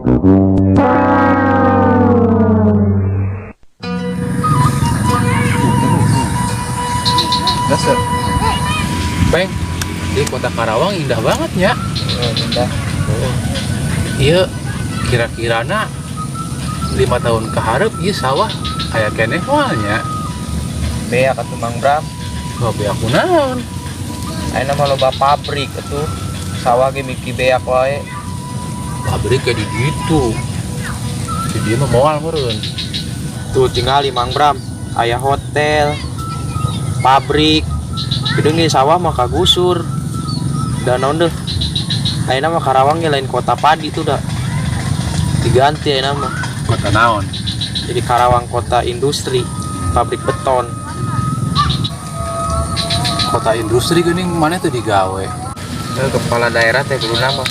Dasar. Bang, di kota Karawang indah banget ya. Indah. Iya, kira-kirana 5 tahun ke hareup ieu sawah aya keneh moalnya. Beak atuh Mang Bram. Hobi aku naon? Ayeuna mah loba pabrik atuh. Sawah ge miki beak wae. Pabrik kayak di ditu. Di dieu mah moal meureun. Tuh tinggali Mang Bram, aya hotel, pabrik. Gedung ieu sawah mah kagusur. Dan naon deh. Ayeuna mah Karawang ge lain kota padi tuh dah. Diganti ayeuna mah. Kota naon? Jadi Karawang kota industri, pabrik beton. Kota industri geuning mana tuh digawe? Kepala daerah teh kudu nama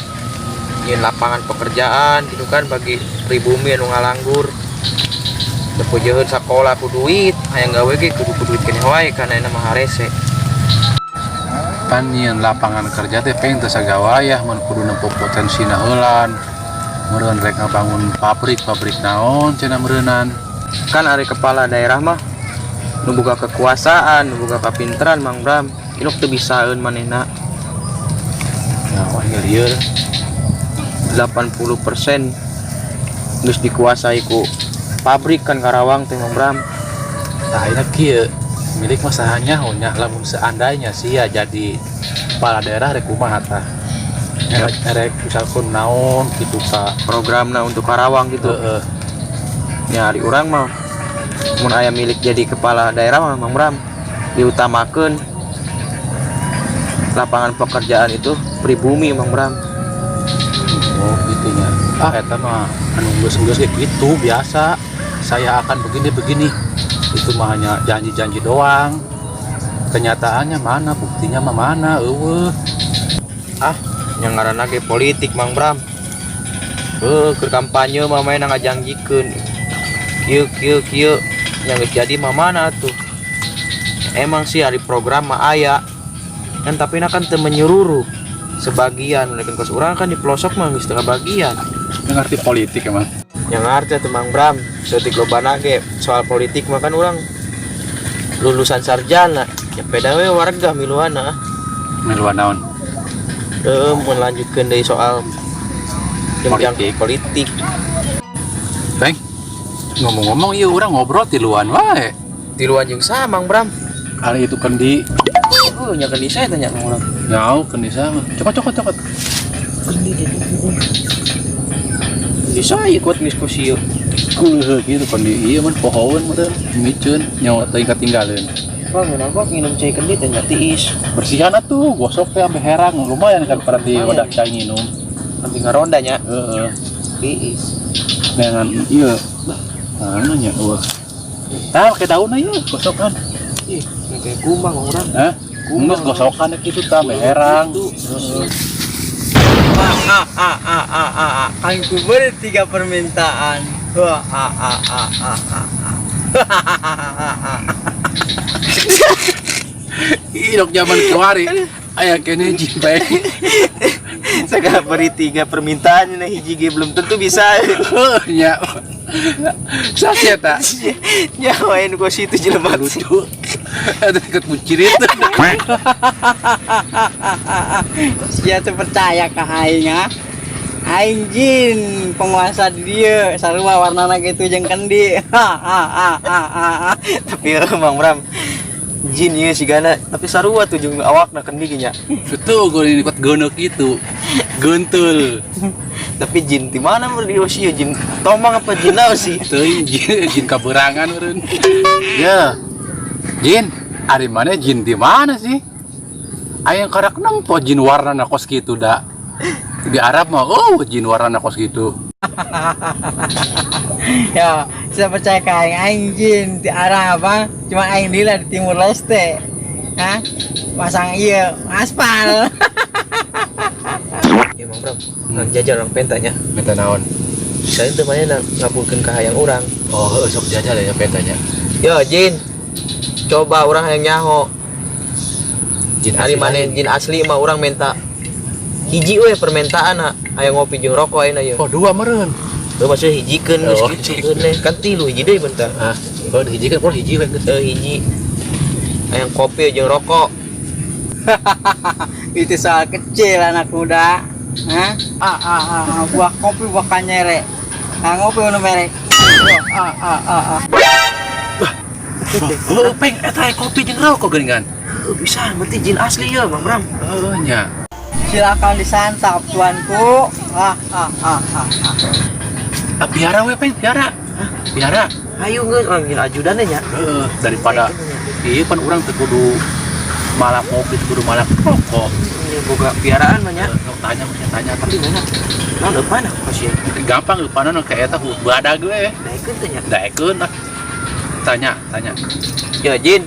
nyin lapangan pekerjaan gitu kan bagi pribumi anu ngalanggur. Teu pujeun sakola ku duit, hayang gawe ge kudu duit keneh wae kana ayeuna mah harese. Kan nyieun lapangan kerja teh pengen teu sagawayah mun kudu nempuh potensina heulan. Meureun rek ngabangun pabrik naon cenah meureunan. Kan ari kepala daerah mah nu boga kekuasaan, nu boga kapinteran Mang Bram. Inuk teu bisaeun manehna. Nah, lieur 80% geus dikuasai ku pabrik kan Karawang teh Mang Bram. Tah ayeuna kieu milik mah sahanya nya lamun seandainya sia jadi kepala daerah rek kumaha tah. Rek misalkan naon kitu ka Programna untuk Karawang gitu. heeh. Ya ari urang mah mun aya milik jadi kepala daerah mah Mang Bram diutamakeun lapangan pekerjaan itu pribumi Mang Bram. Oh gitu nya. Eta mah anu geus-geus ge kitu biasa. Saya akan begini. Itu mah hanya janji-janji doang. Kenyataannya mana, buktinya mah mana, eueuh. Yang ngaranna ge politik Mang Bram. Ke kampanye mah main ngajangjikeun. Kieu yang geus jadi mah mana tuh. Emang sih hari program mah aya. Kan tapi kan teu menyeluruh. Sebagian lekin kos urang kan di pelosok mah geus teu bagian. Ngerti politik emang. Yang ngarti tuh Mang Bram, setik lobana ge soal politik mah kan urang lulusan sarjana. Ya beda we warga miluana. Miluan naon? Melanjutkan dari soal yang politik. Bang, ngomong-ngomong iya orang ngobrol tiluan wae. Tiluan jeung sa Mang Bram. Hari itu kendi. Nya kendi saya tanya Mang Bram. Nyau kendi sama. Cokot. Kendi jadi. Bisa ikut diskusi yuk. Gitu kendi iya mah pohoeun meureun miceun nyawa teu ketinggalan. Bang, kenapa nginum cai kendi teh tiis. Bersihan atuh, gosok teh sampai herang. Lumayan kan pada di wadah cai nginum. Nanti ngaronda nya. Heeh. Tiis. Dengan iya. Anu nya eueuh. Tah pakai daunna ieu gosokan. Ih, kayak kumbang orang. Hah? Geus gosokan kitu tah sampai herang. Heeh. Aku beri 3 permintaan. Idok zaman kemari aya kene jimbay. Segala beri 3 permintaan nah hiji ge belum tentu bisa. Nya. Sasia ta? Nyawain ku situ jelema Lucu. Ada deket muncirit. Sia teu percaya ka aing aing jin penguasa di dieu sarua warnana kitu jeung kendi. Tapi Mang Bram jin ieu sigana tapi sarua tuh jeung awakna kendi ge nya. Betul gue ikut gono gitu. Guntul. Tapi jin di mana meureun di Osi jin tomang apa jin naon sih? Teuing jin kaberangan meureun. Ya. Jin, ari mana jin di mana sih? Aya karak nempo jin warna kos gitu da. Di Arab mah jin warna kos gitu. Ya, saya percaya ka aing jin di arah apa? Cuma aing lila di Timur Leste. Hah? Pasang ieu aspal. Ya Mang Bram, jajal orang pentanya. Minta naon? Saya teu manehna ngapulkeun ka hayang urang. Oh, sok jajal ya pentanya. Yo jin. Coba orang yang nyaho. Jin Hari mana jin asli mah orang minta hiji we permintaan aya ngopi jeung rokok ayeuna ye. Oh, dua meureun. Teu maksud hijikeun geus Oh, kitu kan tilu hiji deui bentar. Oh, hiji kan, hiji we. Hiji. Aya kopi jeung rokok. Itu soal kecil anak muda. Buah kopi buah kanyere. Ngopi anu merek. Peng eta kopi jeung rokok geuningan. Bisa berarti jin asli ya Bang Bram. Nya. Silakan disantap tuanku. Biara we Peng, biara. Biara. Ayo geus orang jin ajudan nya. Daripada ieu pan urang teu kudu malak kopi, teu kudu malak rokok. Boga piaraan mah nya. Tanya tapi mana? Naon eupan kasih. Gampang eupanna kayak eta badag we. Daekeun teh nya. Daekeun ah. Tanya. Ya Jin.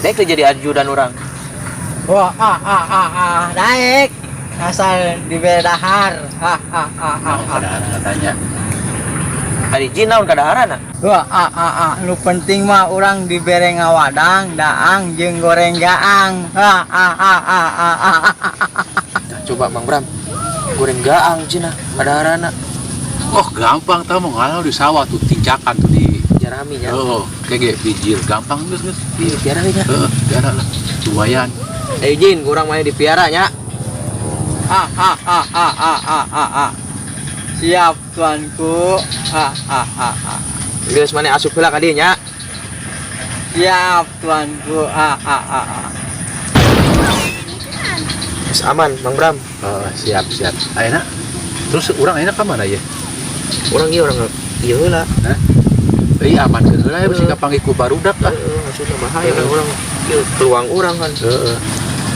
Daek teh jadi ajudan orang. Wah, naik. Asal diberi dahar. Tanya. Ari Jin naon kadaharana? Wah, nu penting mah orang diberi ngawadang, daang, jeung goreng gaang. Coba Bang Bram. Goreng gaang cenah kadaharana. Oh, gampang tah mau ngalau di sawah tuh tinjakan tuh di Jarami nya. oh, kayak bijil gampang geus. Iya, piara nya. Piara lah. Lumayan. Eh Jin, kurang main di piara nya. Siap tuanku. Geus mane asup heula ka dieu nya. Siap tuanku. Geus aman Bang Bram. Oh, siap. Ayeuna terus urang ayeuna ka mana ya? Orang ieu heula. Hah? Aman geus heula bisi kapanggih ku barudak lah. Maksudna bahaya kan orang ieu peluang orang kan. Heeh.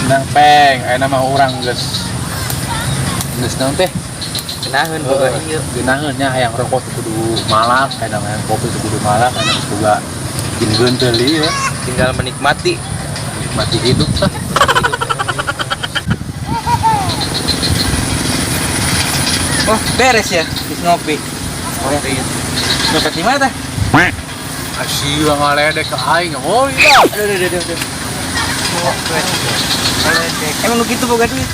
Nang Peng, ayeuna mah urang geus naon teh? Kenaheun boga ieu. Geunaheun nya hayang rokok teu kudu malak, hayang kopi teu kudu malak, hayang boga jingeun deui ya. Tinggal menikmati. Mati hidup lah. Oh, beres ya, bis ngopi. Oke. Dapat di mana teh? Asyik ngaledek ke aing. Oh iya. Aduh. Emang lu gitu boga duit?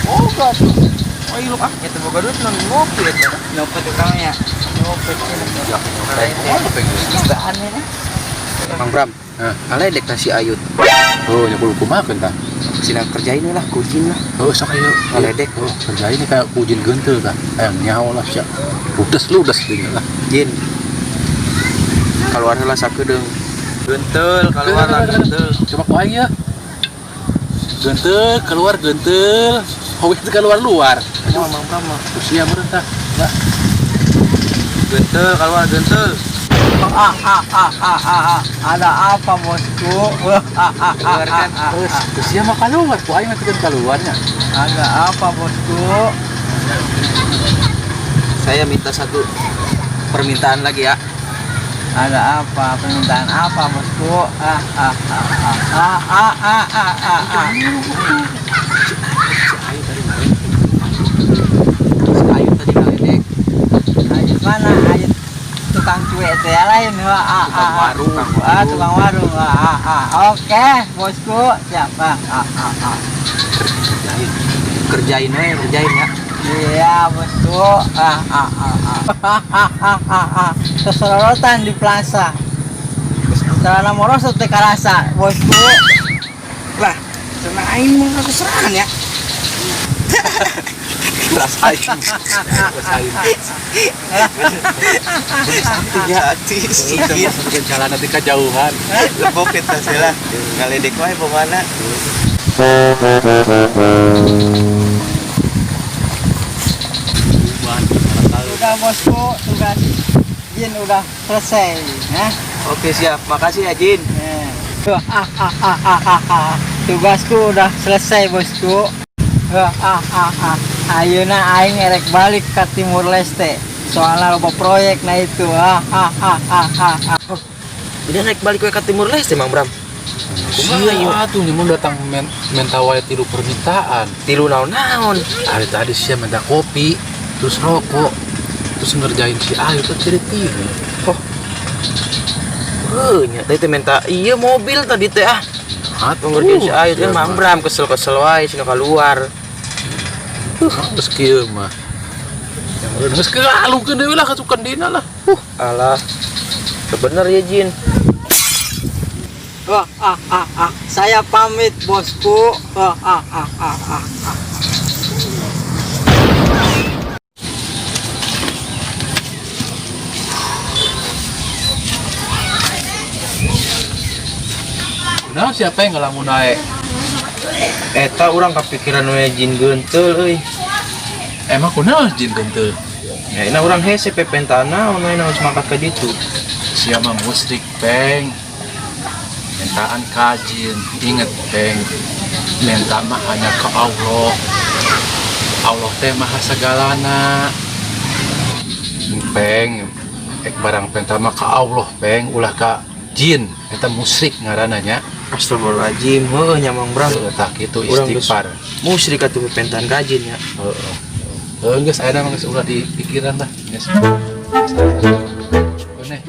Boga tuh. Oh iya lu itu boga duit non ngopi eta. Ngopi tukangnya. Ngopi. Istaan ini. Bang Bram. Aledek tah si Ayut. Oh, nya kudu kumakeun tah. Sina kerjain lah kucing lah. Oh, sok ayo Ngaledek. Oh, kerjain ini kayak ujin genteul tah. Hayang nyaho lah sia. Ludes deui lah. Jin. Keluar heula sakedeung. Genteul keluar lah genteul. Coba ku aing ya. Genteul, keluar genteul. Oh, itu keluar luar. Aduh, Bang Bram mah. Usia meureun tah. Nah, Genteul keluar genteul. Ada apa bosku? Keluarkan. usia mah keluar. Ku aing teh keluarnya. Ada apa bosku? Saya minta satu permintaan lagi ya. Ada apa? Permintaan apa bosku? Ayut tadi ngaledek. Ayat mana? Ayat tukang cuek teh lain. Tukang warung. Tukang warung. Oke, bosku. Siap. Kerjain ya. Iya, bosku. Keserorotan di plaza. Sarana morosot teh karasa, bosku. Lah, cenah aing mah keserangan ya. Rasain. Tiga hati sedikit. Jalan nanti kejauhan. Lebok kita sila. Ngaledek wae pemana. Udah bosku, tugas Jin udah selesai. Oke siap, makasih ya Jin. Tugasku udah selesai bosku. Ayeuna aing erek balik ke Timur Leste. Soalnya loba proyek nah itu. Udah naik balik ke Timur Leste Mang Bram. Kumaha atuh mun datang minta wae tilu permintaan. Tilu naon-naon. Hari tadi sih minta kopi, terus rokok, terus ngerjain si Ayu tuh cerita. Nya tadi minta iya mobil tadi teh ah. Atuh Ngerjain si Ayu teh Mang Bram kesel-kesel wae sinu keluar. Geus kieu mah. Yang geus kegalungkeun deui lah kasukan dina lah. Alah. Bener ya Jin. Saya pamit bosku. Nah, siapa yang ngelamun naik? Eta orang kepikiran we Jin genteul euy. Emang kunaon jin genteul? Ya ini orang hese pepentana ono harus mangkat ka ditu. Siapa musrik peng? Mentaan kajin, inget peng. Minta mah hanya ke Allah. Allah teh maha segalana. Peng, barang penta mah ke Allah peng, ulah ka jin, eta musrik ngarananya. Astagfirullahaladzim, heuh nya Mang Bram. Tak itu Urang geus istighfar. musyrik atuh pepentan kajin ya. Geus aya mah geus ulah di pikiran lah. Geus. Bener.